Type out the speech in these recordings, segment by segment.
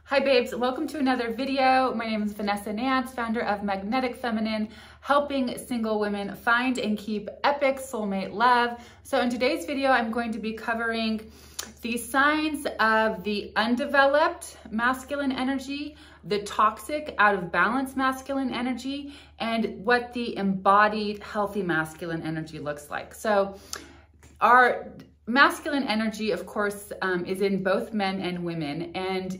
Hi babes, welcome to another video. My name is Vanessa Nance, founder of Magnetic Feminine, helping single women find and keep epic soulmate love. So in today's video, I'm going to be covering the signs of the undeveloped masculine energy, the toxic out of balance masculine energy, and what the embodied healthy masculine energy looks like. So our masculine energy, of course, is in both men and women, and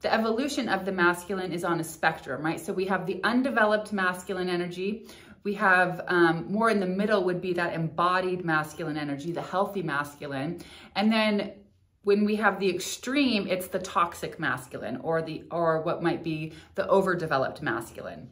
the evolution of the masculine is on a spectrum, right? So we have the undeveloped masculine energy. We have more in the middle would be that embodied masculine energy, the healthy masculine. And then when we have the extreme, it's the toxic masculine or what might be the overdeveloped masculine.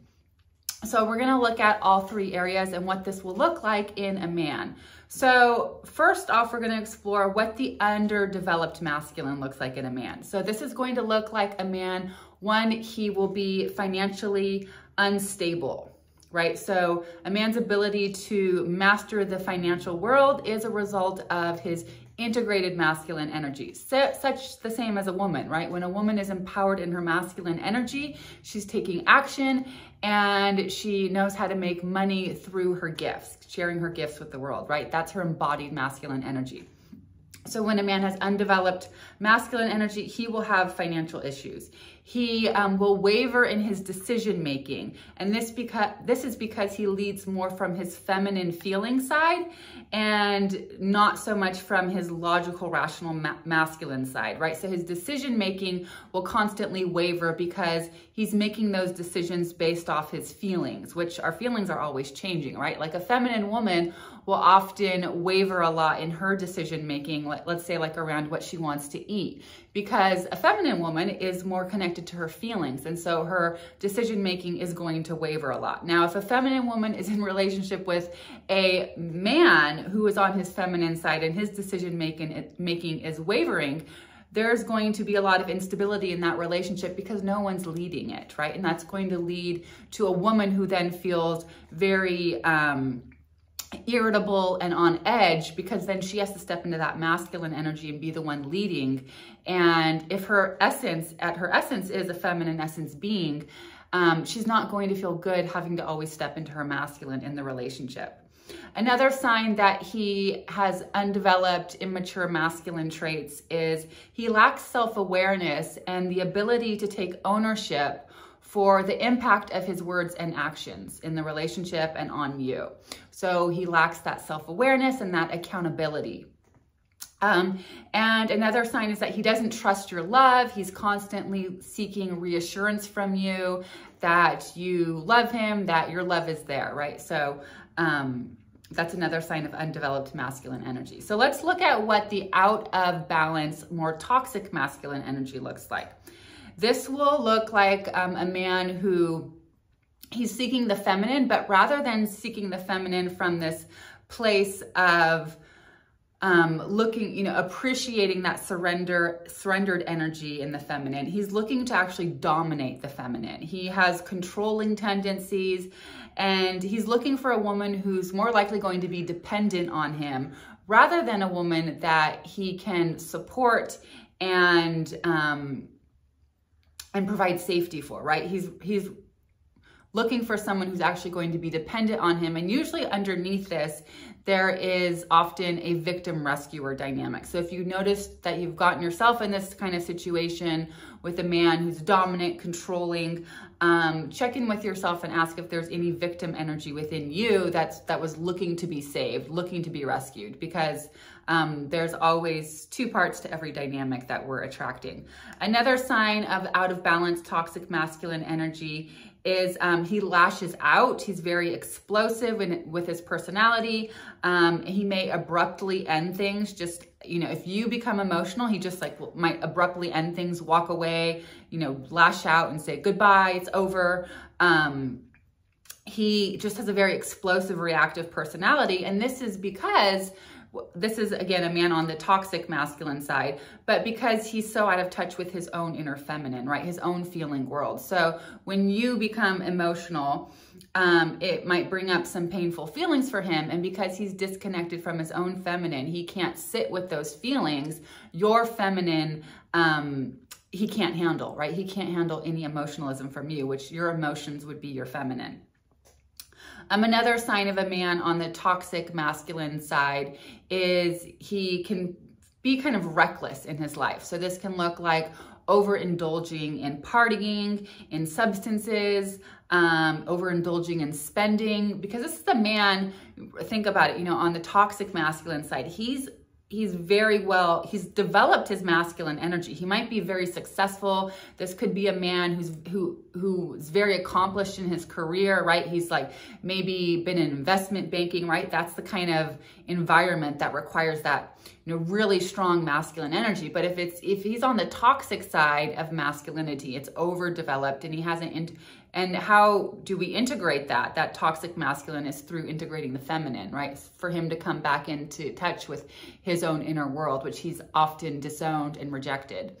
So we're going to look at all three areas and what this will look like in a man. So first off, we're going to explore what the underdeveloped masculine looks like in a man. So this is going to look like a man, one, he will be financially unstable, right? So a man's ability to master the financial world is a result of his integrated masculine energy. Such the same as a woman, right? When a woman is empowered in her masculine energy, she's taking action and she knows how to make money through her gifts, sharing her gifts with the world, right? That's her embodied masculine energy. So when a man has undeveloped masculine energy, he will have financial issues. He will waver in his decision making. And this is because he leads more from his feminine feeling side and not so much from his logical, rational masculine side, right? So his decision making will constantly waver because he's making those decisions based off his feelings, which our feelings are always changing, right? Like a feminine woman will often waver a lot in her decision making, let's say like around what she wants to eat, because a feminine woman is more connected to her feelings, and so her decision making is going to waver a lot. Now, if a feminine woman is in relationship with a man who is on his feminine side and his decision making is wavering, there's going to be a lot of instability in that relationship because no one's leading it, right? And that's going to lead to a woman who then feels very irritable and on edge, because then she has to step into that masculine energy and be the one leading. And if her essence is a feminine essence being, she's not going to feel good having to always step into her masculine in the relationship. Another sign that he has undeveloped, immature masculine traits is he lacks self-awareness and the ability to take ownership for the impact of his words and actions in the relationship and on you. So he lacks that self-awareness and that accountability. And another sign is that he doesn't trust your love. He's constantly seeking reassurance from you that you love him, that your love is there, right? So that's another sign of undeveloped masculine energy. So let's look at what the out of balance, more toxic masculine energy looks like. This will look like a man who he's seeking the feminine, but rather than seeking the feminine from this place of looking, appreciating that surrendered energy in the feminine, he's looking to actually dominate the feminine. He has controlling tendencies, and he's looking for a woman who's more likely going to be dependent on him rather than a woman that he can support and provide safety for, right? He's looking for someone who's actually going to be dependent on him. And usually underneath this, there is often a victim rescuer dynamic. So if you notice that you've gotten yourself in this kind of situation with a man who's dominant, controlling, check in with yourself and ask if there's any victim energy within you that was looking to be saved, looking to be rescued, because there's always two parts to every dynamic that we're attracting. Another sign of out of balance toxic masculine energy is he lashes out. He's very explosive with his personality. He may abruptly end things. Just, if you become emotional, he just might abruptly end things, walk away, lash out and say goodbye, it's over. He just has a very explosive, reactive personality. And this is because this is, again, a man on the toxic masculine side, but because he's so out of touch with his own inner feminine, right? His own feeling world. So when you become emotional, it might bring up some painful feelings for him. And because he's disconnected from his own feminine, he can't sit with those feelings. Your feminine he can't handle, right? He can't handle any emotionalism from you, which your emotions would be your feminine. Another sign of a man on the toxic masculine side is he can be kind of reckless in his life. So this can look like overindulging in partying, in substances, overindulging in spending, because this is a man, think about it, you know, on the toxic masculine side, he's developed his masculine energy. He might be very successful. This could be a man who's very accomplished in his career, right? He's like maybe been in investment banking, right? That's the kind of environment that requires that, you know, really strong masculine energy. But if he's on the toxic side of masculinity, it's overdeveloped and he hasn't, and how do we integrate that? That toxic masculine is through integrating the feminine, right? For him to come back into touch with his own inner world, which he's often disowned and rejected.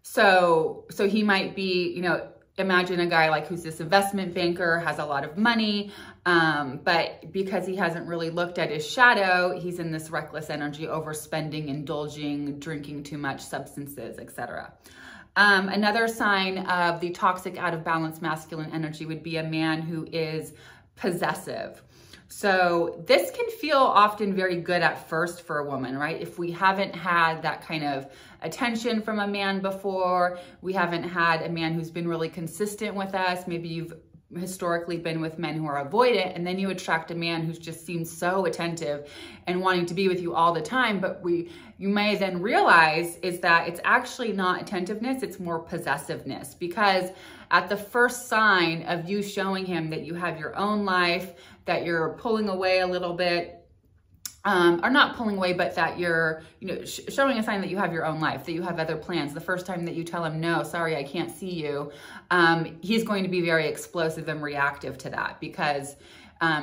So he might be, you know, imagine a guy like who's this investment banker, has a lot of money, but because he hasn't really looked at his shadow, he's in this reckless energy, overspending, indulging, drinking too much substances, etc. Another sign of the toxic out of balance masculine energy would be a man who is possessive. So this can feel often very good at first for a woman, right? If we haven't had that kind of attention from a man before, we haven't had a man who's been really consistent with us, maybe you've historically been with men who are avoidant, and then you attract a man who's just seems so attentive and wanting to be with you all the time, but you may then realize is that it's actually not attentiveness, it's more possessiveness, because at the first sign of you showing him that you have your own life, that you're pulling away a little bit, or not pulling away, but that you're, you know, showing a sign that you have your own life, that you have other plans. The first time that you tell him, no, sorry, I can't see you, he's going to be very explosive and reactive to that, because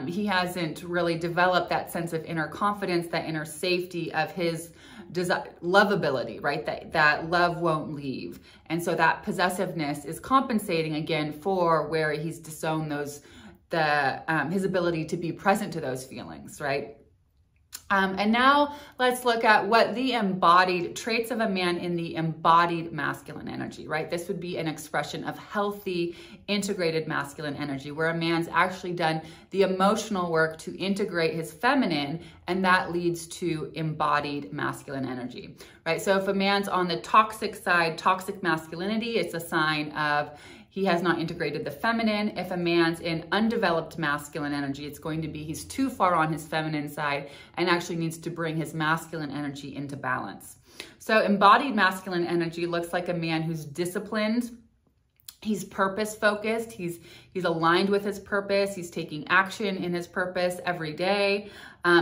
he hasn't really developed that sense of inner confidence, that inner safety of his lovability, right? That love won't leave. And so that possessiveness is compensating again for where he's disowned his ability to be present to those feelings, right? And now let's look at what the embodied traits of a man in the embodied masculine energy, right? This would be an expression of healthy, integrated masculine energy, where a man's actually done the emotional work to integrate his feminine, and that leads to embodied masculine energy, right? So if a man's on the toxic side, toxic masculinity, it's a sign of he has not integrated the feminine. If a man's in undeveloped masculine energy, it's going to be he's too far on his feminine side and actually needs to bring his masculine energy into balance. So embodied masculine energy looks like a man who's disciplined, he's purpose focused, he's aligned with his purpose, he's taking action in his purpose every day.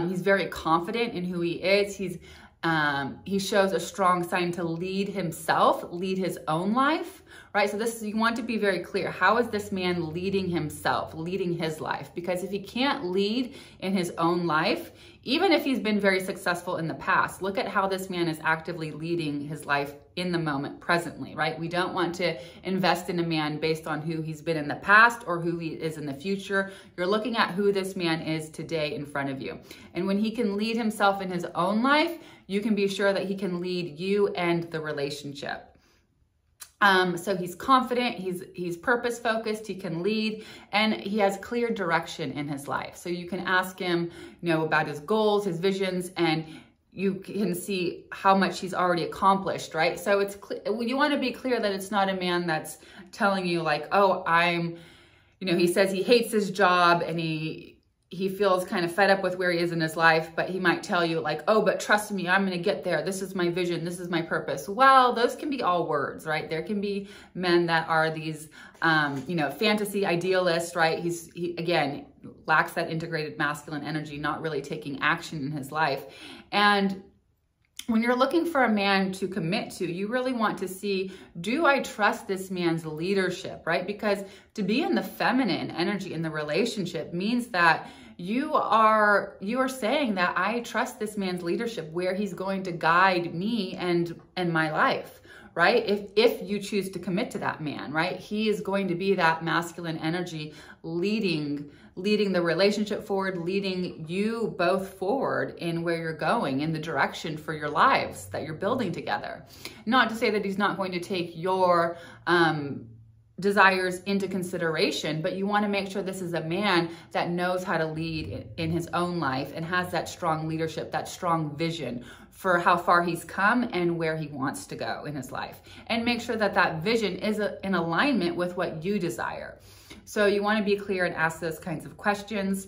He's very confident in who he is. He shows a strong sign to lead himself, lead his own life, right? So you want to be very clear. How is this man leading himself, leading his life? Because if he can't lead in his own life, even if he's been very successful in the past, look at how this man is actively leading his life in the moment, presently, right? We don't want to invest in a man based on who he's been in the past or who he is in the future. You're looking at who this man is today in front of you. And when he can lead himself in his own life, you can be sure that he can lead you and the relationship. So he's confident, he's purpose focused, he can lead, and he has clear direction in his life. So you can ask him, you know, about his goals, his visions, and you can see how much he's already accomplished, right? So you want to be clear that it's not a man that's telling you like, oh, he says he hates his job and he feels kind of fed up with where he is in his life, but he might tell you like, oh, but trust me, I'm going to get there. This is my vision. This is my purpose. Well, those can be all words, right? There can be men that are these, fantasy idealists, right? He again, lacks that integrated masculine energy, not really taking action in his life. And when you're looking for a man to commit to, you really want to see, do I trust this man's leadership, right? Because to be in the feminine energy in the relationship means that you are saying that I trust this man's leadership, where he's going to guide me and my life, right? If you choose to commit to that man, right? He is going to be that masculine energy leading leading the relationship forward, leading you both forward in where you're going, in the direction for your lives that you're building together. Not to say that he's not going to take your desires into consideration, but you want to make sure this is a man that knows how to lead in his own life and has that strong leadership, that strong vision for how far he's come and where he wants to go in his life. And make sure that that vision is in alignment with what you desire. So you want to be clear and ask those kinds of questions.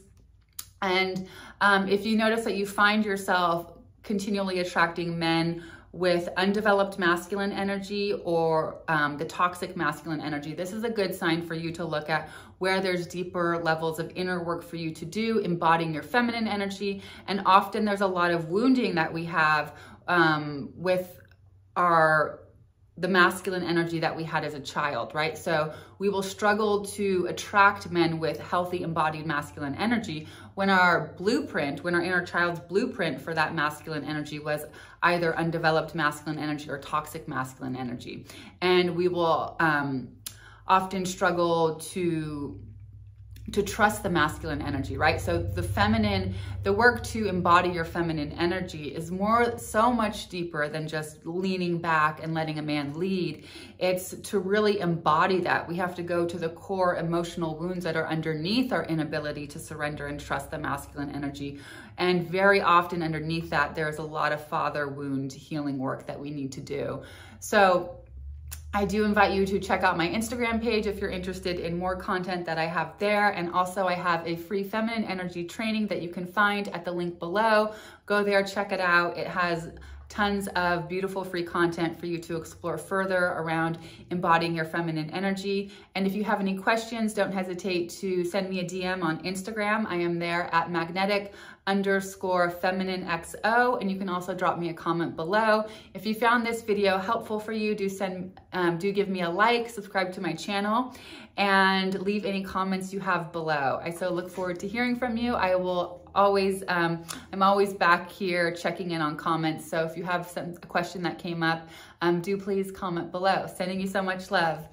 And if you notice that you find yourself continually attracting men with undeveloped masculine energy or the toxic masculine energy, this is a good sign for you to look at where there's deeper levels of inner work for you to do, embodying your feminine energy. And often there's a lot of wounding that we have with the masculine energy that we had as a child, right? So we will struggle to attract men with healthy embodied masculine energy when our blueprint, when our inner child's blueprint for that masculine energy was either undeveloped masculine energy or toxic masculine energy. And we will often struggle to trust the masculine energy, right? So the work to embody your feminine energy is so much deeper than just leaning back and letting a man lead. It's to really embody that. We have to go to the core emotional wounds that are underneath our inability to surrender and trust the masculine energy. And very often underneath that, there's a lot of father wound healing work that we need to do. So I do invite you to check out my Instagram page if you're interested in more content that I have there. And also I have a free feminine energy training that you can find at the link below. Go there, check it out. It has tons of beautiful free content for you to explore further around embodying your feminine energy. And if you have any questions, don't hesitate to send me a DM on Instagram. I am there at magnetic_femininexo, and you can also drop me a comment below. If you found this video helpful for you, do give me a like, subscribe to my channel, and leave any comments you have below. I so look forward to hearing from you. I'm always back here checking in on comments. So if you have a question that came up, do please comment below. Sending you so much love.